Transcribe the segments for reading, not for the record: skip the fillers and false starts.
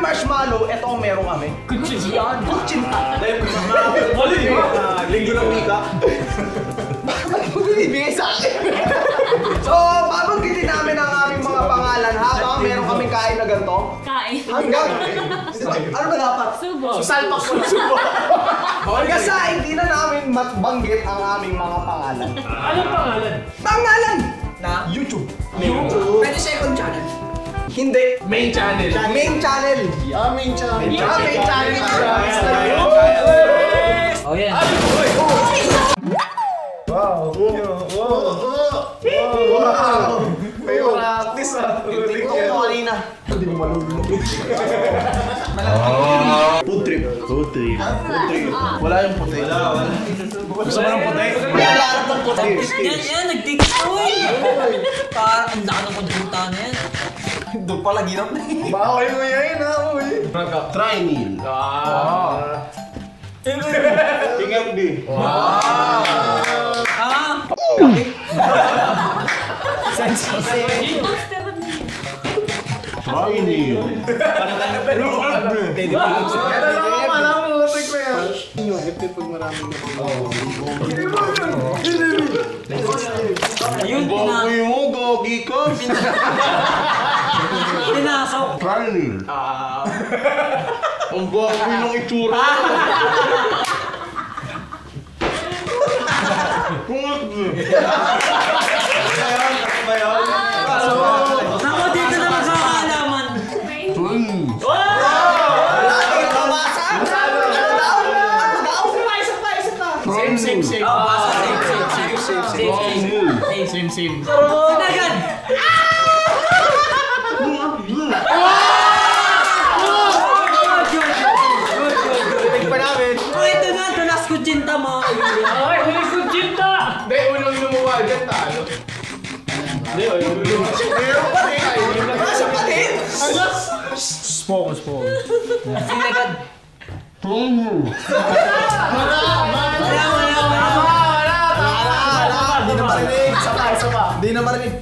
marshmallow, ito ang meron kami. Kutsinta. Kutsinta. Linggo ng wika. Bakit mo binibigay sa akin? So, babanggitin namin ang aming mga pangalan habang meron kaming kain na ganito. Kain. Hanggang, ano ba dapat? Subo. Salpak mo na subo. Hanggang sa hindi na namin matbanggit ang aming mga pangalan. Anong pangalan? Pangalan! Na? YouTube. Pwede second channel. Hindi. Main channel. Main channel. Main channel. Main channel. Oh, yan. Wow. May practice Hindi ko kanina. Hindi mo malulunod. Food trip. Wala yung puti. Gusto mo ng puti? Wala ng puti. Yan, nag-dictoy! Parang ang laki ng konjunta na yan. Doon pala ginap na eh. Bawal mo yan ha, uy. Trinil. Tingnan di. Trinil. Ayun, Baboy mo, gogi ka. pinasok. Trinil. Ang baboy ng itsura. Ako dito na makakalaman. Same. Same. Sinagan! Ito na, tulas ko dyan mo. Ay, ulit kutsinta! Hindi, unang lumuwal dyan talo. Focus. Sinagan. Hindi na marinig.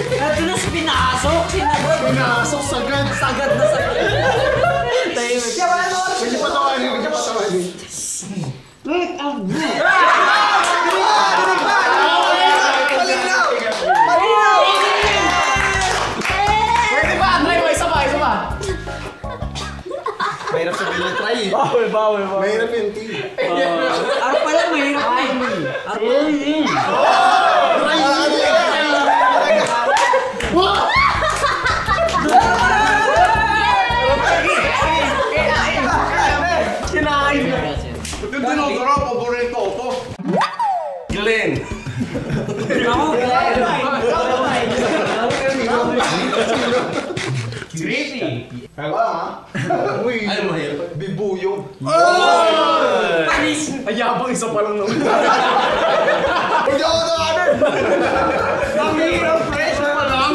Ito na si pinasok. Sinagan. Pinasok sagad. Sagad na sagad. Medyo patawanin. Pwede ba? Try mo, isa pa. Mahirap sabihin na try eh. Bawal. Mahirap yung tea. Araw pala, mahirap na eh. Ito dinodoro, paborito ko. Glenn. Ako, Creepy. Uy. Ay, mahirap. Bibuyog. panis. Ayabang isa pa lang naman. Hindi ako nakanan. Ang hirap, fresh pa lang.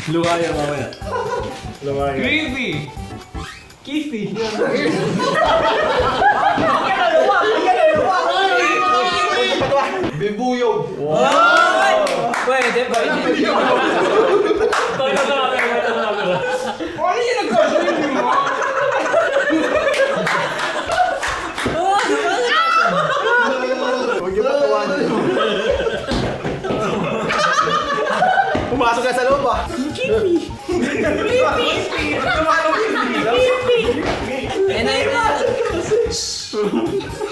Luwaya mamaya. Creepy. Kiffy. Bibuyog. Pwede. Ano yung nagkakasin mo? Huwag niyo patawanan. Pumasok ka sa loob ah.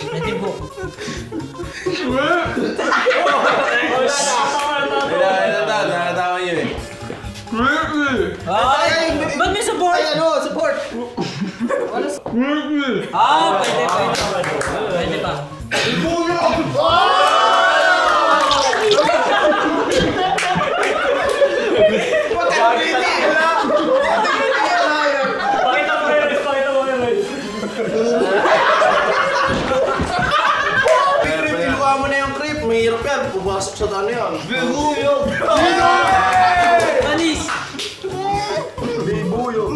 Pwede po. Nakatawa yun eh. Ay, ba't may support? Ay, ano? Support. Pwede pa. Iluwa mo na yung creep. Mahirap yan. Pumasok sa tano yan. Bibuyog! Panis. Bibuyog.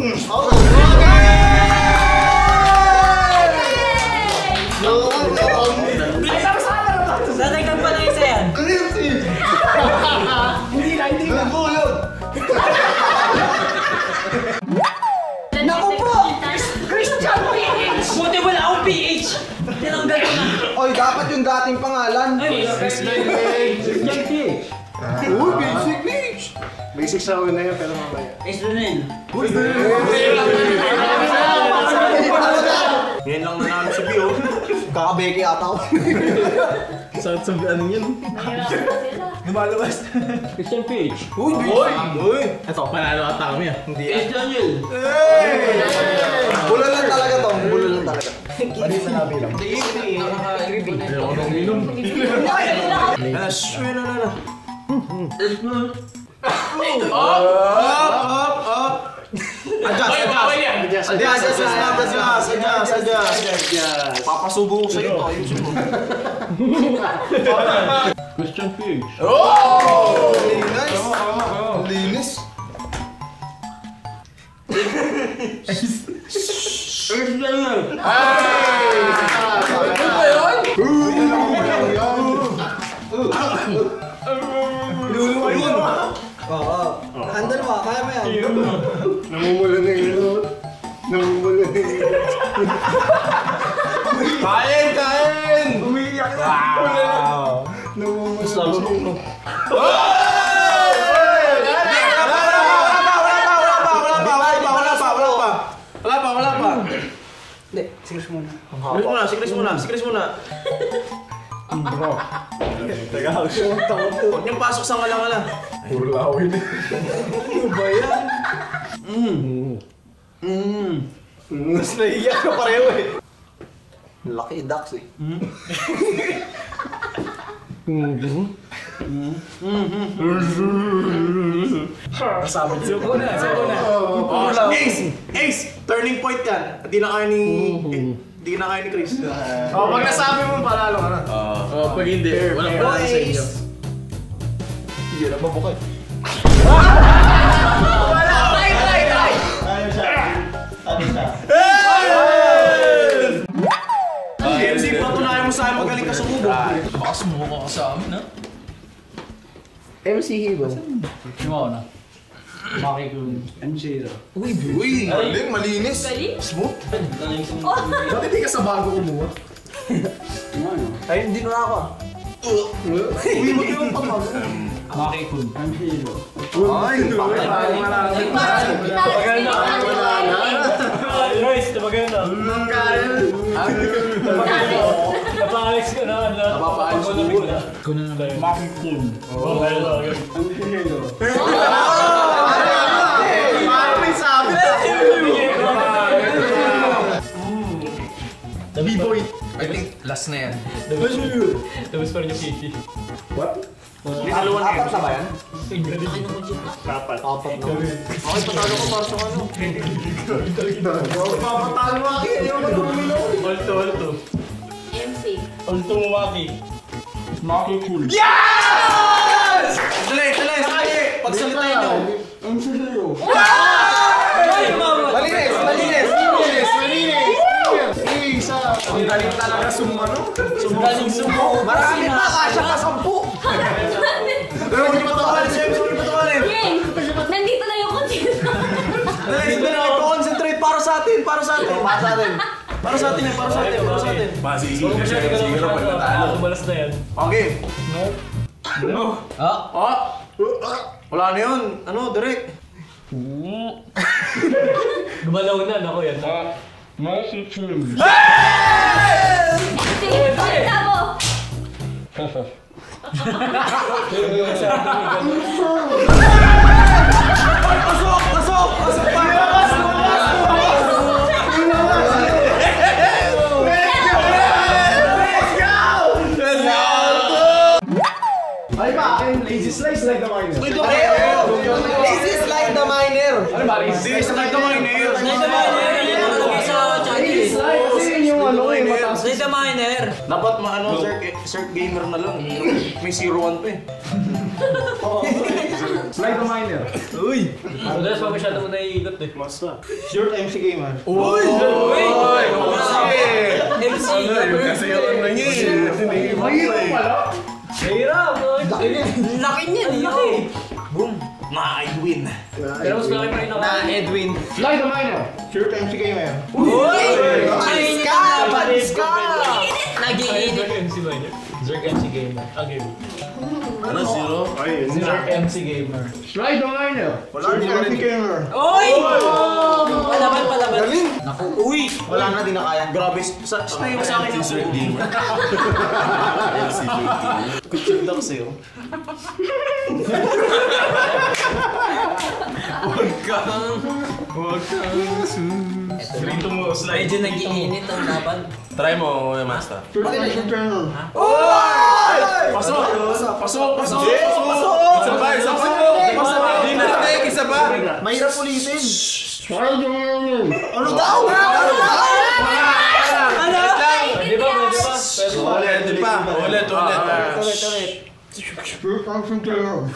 yung dating pangalan. Ay, Uy, basic bitch! Basic sa una yun, pero mamaya. Esdonel. Ngayon lang na namin si Bio. Kakabeke ata ako. Sakit sa ano yun. Lumalabas. Christian Page. Uy! Ito, panalo ata kami ah. Hindi Esdonel. Bulol lang talaga to. Bulol lang talaga. Mali na nabilang. Ayaw ko nang minum. Adjust. Papasubo ko sa ito. Ayusin mo. Christian Page. Oh! Linis. Esdonel. Handle mo, kaya mo yan. Namumula na yun. Namumula na yun. Kain! Umiiyak na. Wow! Namumula na yun. Wala pa. Hindi, serious muna. Sikris muna. Teka, huwag niyong pasok sa ngala-ngala. Puro lawin. Ano ba yan? Mas naiiyak ka pareho eh. Lucky ducks eh. Sabi niyo. Ace! Turning point yan. Hindi na kaya ni Chris. Pag nasabi mo, panalo ka na. Pag hindi, walang panalo sa inyo. Hindi na mabukay. MC, patunayan mo sa akin magaling ka sumubo. Baka sumuko ka sa amin, ha? MC Higo. Simaw na. Makikun. Uy! Malinis. Smooth? Ba't hindi ka sa bago kumuha? Ay, hindi na ako. Uy, wag yung pamag. Makikun. Ay, Guys, tabagan na. Napa-Alex ka na. Napa-Alex ko na. Kunin na tayo. Makikun. May sabi ka. B-boy. I think last na yan. Tapos pa rin yung Kitty. Haluan na yun. Apat na ba yan? Dapat. Apat na. Okay, patalo ko para sa ano. Papatalo mo akin. Hindi mo dumino. Alto. MC. Alto mo, Maki. Makikun. Yes! Dali. Pagsalitain nyo. Malinis. Ang galing talaga sumano. Marami pa, kasya pa 10. Pero hindi patawarin. Yay! Nandito na yung konsino. Dali, concentrate para sa atin. Para sa atin. Kumalas na yan. Okay. Ah! Wala na yun. Ano, direct. Gumalaw na. Ako yan. Makikun. Sige, pakita mo. Pasok Ay ba, akin lazy slice like the miner. This is like the miner. Ano ba, lazy slice like the miner? Kasi yung ano eh, mataas. Say the miner. Dapat maano, Circ Gamer na lang. May 0-1 pa eh. Like the miner. Madalas pa masyado mo naiikot eh. Sure MC Gamer. Uy! MC. Kasi yun na niya eh. Mahirap! Laki niyan, laki. Boom. Ma-Edwin. Pero mas malaki pa rin ako. Edwin. Fly the Miner. Sure MC kayo ngayon. Panis ka! Panis ka! Nagiinit. Zerk MC ba yun? Zerk MC Gamer. Okay. Ano, zero? Zerk MC Gamer. Fly the Miner. Wala Sure na MC kayo. Oy! Palaban, palaban. Galing! Naku, uy! Wala na, di na kaya. Grabe. Snayo sa akin Si Zerk Gamer. Ayan, si Zerk Gamer. Kutsyon ako sa'yo. Ito na. Medyo nag-iinit ang laban. Try mo, Master. Sure MC Channel. Pasok! Pasok! Pasok! Isa pa! Isa pa! Di na tayo, isa pa! Mahirap ulitin. Fly the Miner. Ano daw? Ano? Di ba? Pwede ba? Ulit, di pa. Ulit, ulit. Ulit. Sure MC Channel.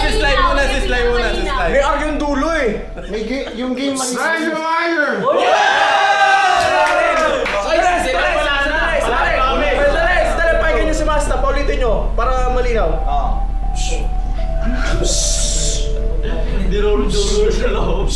Si slide muna, si slide muna, si slide. May arg yung dulo eh. Yung game Fly the Miner. Pakinggan nyo si Master, paulitin nyo para malinaw. Hindi ruro sa loob.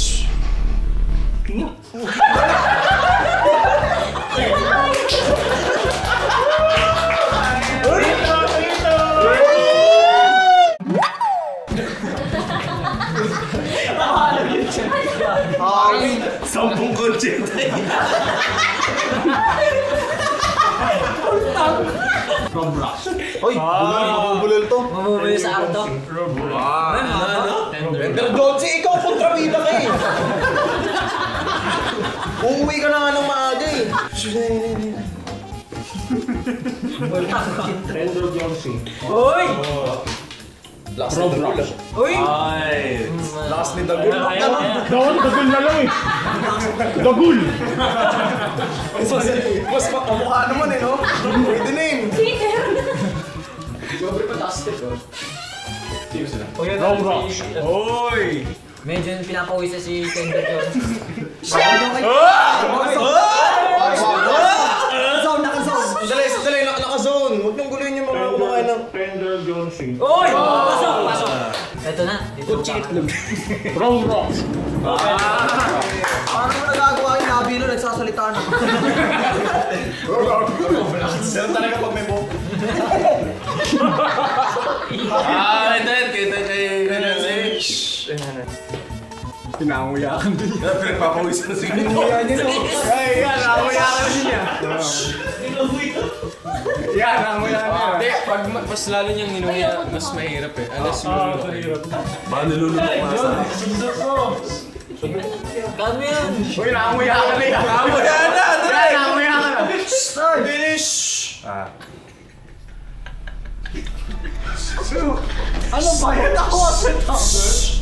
Sampung konsyente. Hoy, bumubulol to. Mamumuyo sa arto. Pero Donzi, ikaw kontrabida ka eh. Uuwi ka na nga ng maaga eh. Render Johnson. Uy! Roblox. Uy! Ay. Lakas ni Dagul. Dagul na lang eh. Dagul. Mas makamukha naman eh, no? Pwede na yun. Roblox. Oy! Medyo pinapawisa si Tender Jones. Sandali, naka-zone. Huwag niyong guluhin yung mga kumakain ng... Render Johnson. Uy! Pasok! Pasok! Ito na. Roblox. Paano mo nagagawa yung labi nun? Nagsasalita na. Pero talaga pag may buhok. Kita kay Pinanguyakan din. Pinagpapawis na siguro. Ay, yan. Nanguyakan din niya. Yan, nanguyakan niya. Hindi, pag mas lalo niyang inuya, mas mahirap eh. Unless yung Baka nilulunok nga sa... Kano yan? Uy, nanguyakan na yan. Nanguyakan na! Yan, nanguyakan na. Finish! Ano ba yan? Ako sa ito.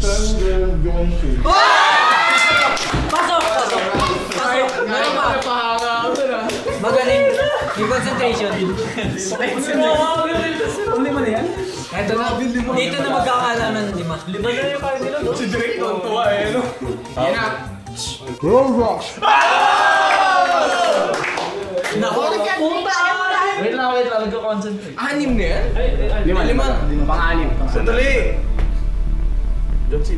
Render Johnson. Pasok! Pasok! Pasok! Meron pa. Magaling. Yung concentration. Uli mo na yan? Ito na. Dito na magkakalaman ng lima. Lima na yung kaya nila, no? Si Direk tuwa eh, no? Yan na. Roblox. Wait lang, nagko-concentrate. anim na yan? Lima. Pang-anim. Sandali! Don't sit.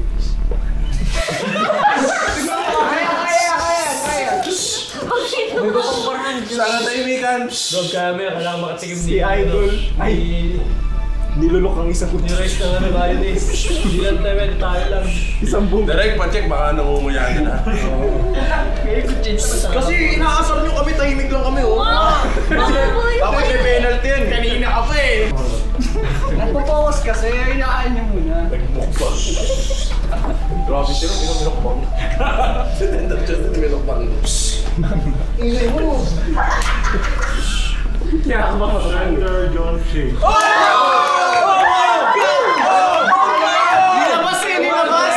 May kukumparahan. Sana tahimikan. Dog kami, kailangan makatikim Si Idol. Ay. Nilulok ang isang Ni-raise na nga tayo ni. Hindi lang tayo lang. isang boom. Direct pa-check, baka nangunguyakan na. Kasi inaasar nyo kami, tahimik lang kami oh. Dapat may penalty yan. Kanina ka pa eh. Nagpo-pause kasi, hinaan niyo muna. Nagmukbang. Grabe sila, minokbang. Si Tender Johnson, minokbang. Ingay mo. Yan, Render Johnson. Nilabas eh, nilabas!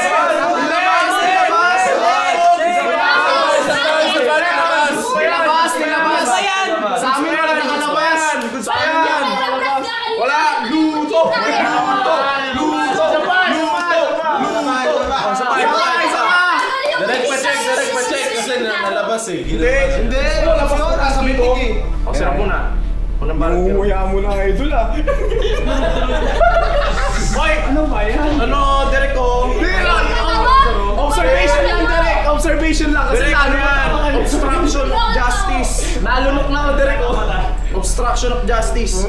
Nilabas! Sa amin wala nakalabas! Sa amin! Wala! Luto! Luto! Direct pa-check kasi nalabas eh. Hindi! Labas yun! Nasa mitig eh! Pagsarap mo na. Umuya mo na idol ah. Hoy! Ano ba yan? Ano, Derek ko? Observation lang, Derek. Observation lang. Kasi Derek, ano yan? Obstruction of justice. Nalunok na ako, Derek ko. Obstruction of justice.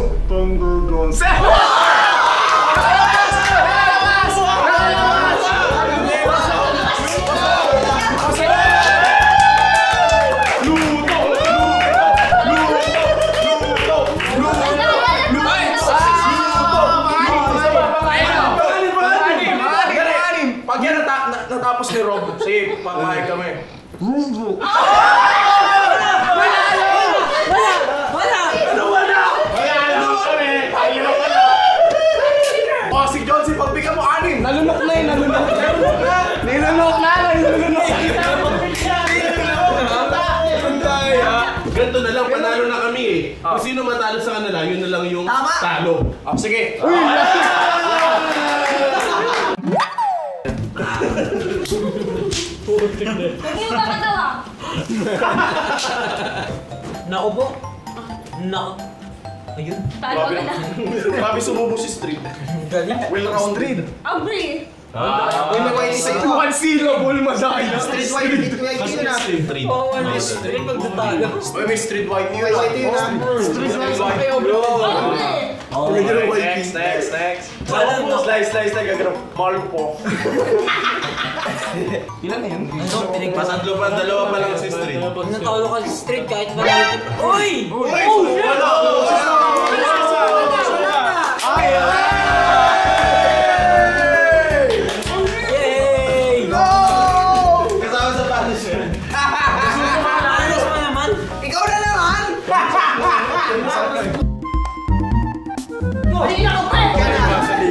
Pag yan natapos ni Rob, sige, papahig kami. Oh, si John, si pagbigyan mo 6. Nalunok na eh, nalunok na. Nilunok na, nilunok. Ganito na lang, panalo na kami eh. Kung sino matalo sa kanila, yun na lang yung talo. Oh, sige. Huwag yung kakatawa. Nako po. Nako. Ayun. Talo ka na. Grabe sumubo si Street. Galing. Will round Street. Agree. Uy, nagway sa ito. One syllable, madaya. Street white na. Oo, ano yung street magtatalo. Uy, may street white yun. Street white yun. Next. Slice. Gagawin. Malpo. Ilan na yun? Ano, pinagpasan. Tatlo pa, dalawa pa lang si Street. Natalo ka sa street kahit ba natin. Uy! Yay! Kasama sa punishment. Ayos mo naman. Ikaw na naman! Ay, ako pa.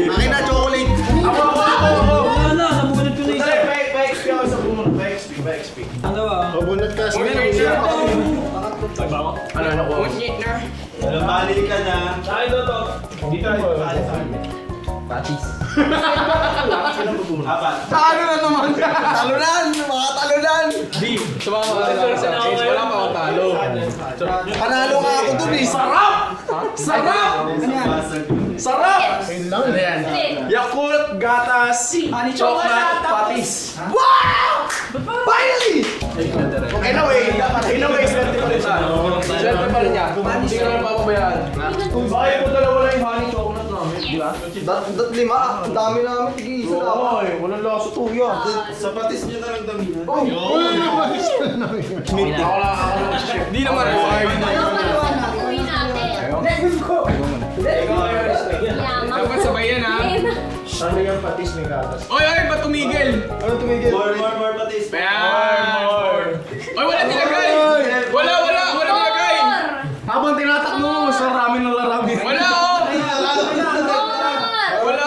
Akin na, chocolate. Wala na, nabunod ko na isa. Pa-XP ako sa bunod. Pa-XP. Ano ba? Pabunot ka sa Ano ko? Bali ka na. Tayo to. Dito tayo. Patis. Apat. Talo na naman! Talunan! Mga talunan! Wala pa ako talo. Panalo nga ako dun eh! Sarap! Sarap! Ano yan? Yakult, gatas, chocolate, patis. Wow! Finally! Anyway, swerte pa rin siya. Swerte pa rin niya. Hindi ka naman papabayaan. Bakit po dalawa lang yung honey chocolate namin, di ba? Lima, ang dami namin. Tig-isa na ako. Walang lasa to yan. Sa patis nyo na lang damihan. Di naman required na yun. Uwi natin. Dapat sabayan ha. Ano yung patis may gatas? Oy, ba't tumigil? Ano tumigil? More patis. Ayan! Oy, wala nilagay! Wala nilagay! Habang tinatakbo mo, mas marami ng larami. Wala oh! Wala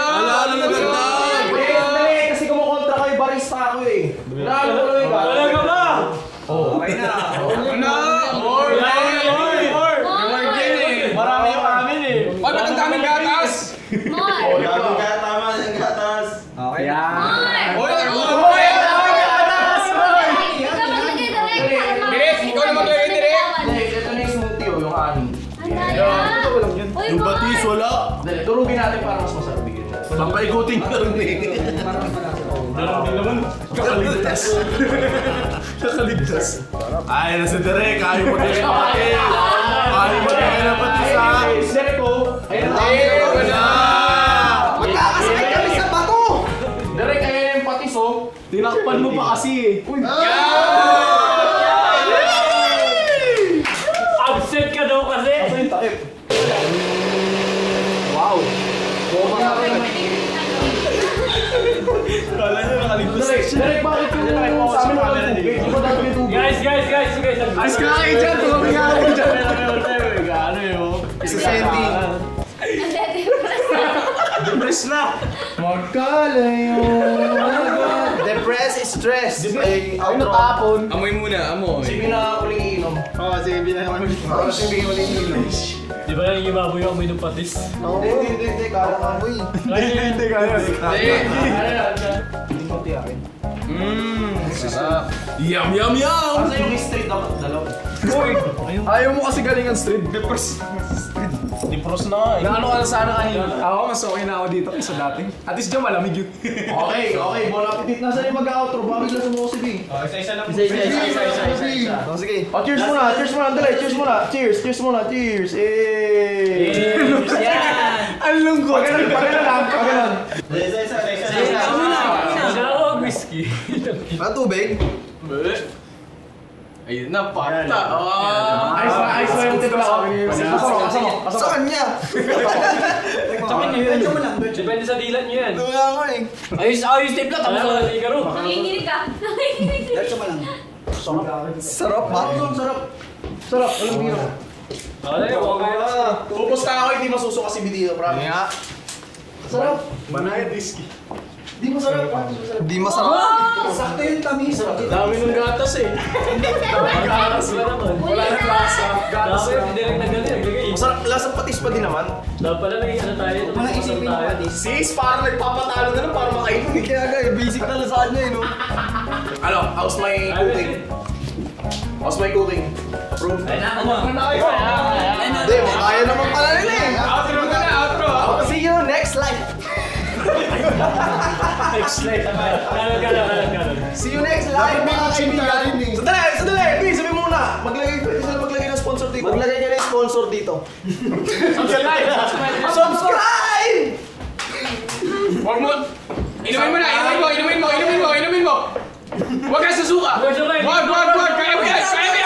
na maganda. Hindi, kasi kumukontra kayo, barista ako eh. Nalo ko lang yung gatas. Wala ka ba? Okay na. Ano? More! Marami yung amin eh. Oy, ba't ang daming gatas? More. Gago ka, tama ng gatas. Okay. Yan. Oy, Direk, ikaw na maglagay, Direk. Ito na yung smoothie o yung honey. Yung batis, wala. Dali, turugin natin para mas masarap bigyan natin. Pampaikutin ka rin eh. Kakaligtas. Ay, nasa Derek. Ayaw mo din ang patis. Ayaw mo din ang patis ha. Derek ko. Ayun na. Wala! Magkakasakit kami sa bato. Derek, ayun yung patis oh. Tinakpan mo pa kasi eh. Uy. Upset ka daw kasi. Ito yung takip. Wow. Derek, bakit yung sa amin walang tubig? Di ba dati may tubig? Guys. Ayos ka kayo dyan! Tumabing nga kayo dyan! Ano yun? Isa Sandy. Press na. Magkalayo! Depressed, stressed. Ay, natapon. Amoy muna, amoy. Sige na uling inom. Oo, sige, binakaman mo. Sige, uling inom. Di ba yung ibaboy yung amoy ng patis? Hindi. Kala ka mo eh. Hindi kaya. Hindi mo tiyakin. Sarap. Yum, yum, yum. Kasi yung street dapat dalaw. Ayaw mo kasi galingan street. Depressed. Di-pros na nga eh. Naano ka na sana kanina? Ako, mas okay na ako dito kaysa dati. At least dyan malamig yun. Okay, bon appetit. Nasaan yung mag-outro? Bakit lang sumuko si B? Isa-isa lang. Isa. Oh, sige. Oh, cheers muna. Cheers muna. Dali, cheers muna. Cheers muna. Cheers. Yan! Ang lungkot. Pagano lang. Isa-isa. Isa whiskey. Ano tubig? Ayun na, pata. Ice na yung tipla ko. Asa mo? kanya? Depende sa dilat nyo yan. Nga nga eh. Ayos, tipla. Tapos Wala ka ro. Nanginginig ka. Nanginginig. Sarap ba? Sarap. Alam mo yun. Okay, okay. Pupusta ako, hindi masusuka si Bidino, promise. Nga. Sarap. Banayad whiskey. Di masarap. Di masarap. Sakto yung tamis. Dami ng gatas eh. Gatas ba naman? Wala nang lasa. Gatas Dapat lang. hindi rin naglagay. Masarap, lasang patis pa din naman. Dapat pala naging ano tayo. Mga isipin mo pa dis. Sis, parang nagpapatalo na lang para makainin eh. Kaya guys, basic na lasaan niya eh, no? Ano, how's my cooking? How's my cooking? Approve? Ay, nakamo. Hindi, makaya naman pala nila eh. Outro. See you next life. Next slide. Ganon. See you next live, mga kaibigan. eh. Sandali! Please, sabi muna. Pwede sila maglagay ng sponsor dito. Maglagay ka ng sponsor dito. Subscribe! Huwag mo. Inumin mo. Huwag ka susuka. Wag. Kaya mo yan.